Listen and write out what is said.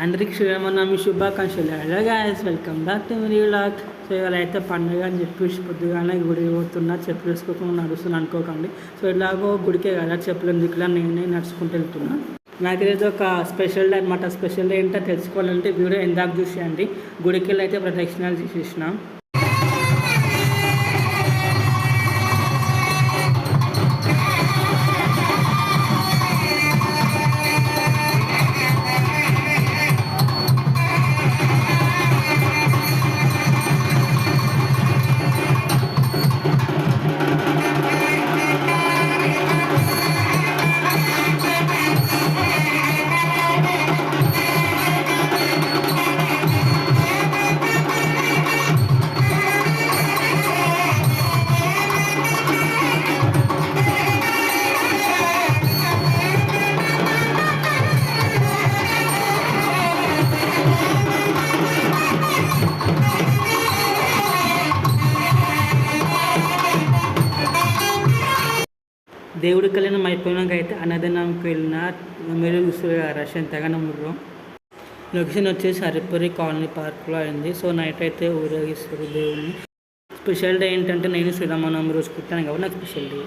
అందరికి శ్రీరామనవమి శుభాకాంక్షలు. Hello guys, welcome back to my vlog. So ఇవాళ అయితే పండుగ అని చెప్పేసి పొద్దుగానే గుడి పోతున్నా, చెప్పులు వేసుకోకుండా నడుస్తున్నా అనుకోకండి. సో ఇలాగో గుడికే కదా చెప్పులు ఎందుకులా నేనే నడుచుకుంటూ వెళ్తున్నా. నాకైతే ఒక స్పెషల్ డే అనమాట. స్పెషల్ డే ఏంటో తెలుసుకోవాలంటే వీడియో ఎందాక చూసేయండి. గుడికి వెళ్ళి అయితే ప్రదక్షిణాలు చేసేసినాం. దేవుడి కళ్యాణం అయిపోయినాక అయితే అన్నదానంకి వెళ్ళిన మీరు చూస్తారు రష్ ఎంతగానో ముర్రు. లొకేషన్ వచ్చేసి హరిపురి కాలనీ పార్క్లో అయింది. సో నైట్ అయితే ఊరేగిస్తారు దేవుడిని. స్పెషల్ డే ఏంటంటే నేను శ్రీరామనవమి రోజు పుట్టాను కాబట్టి నాకు స్పెషల్ డే.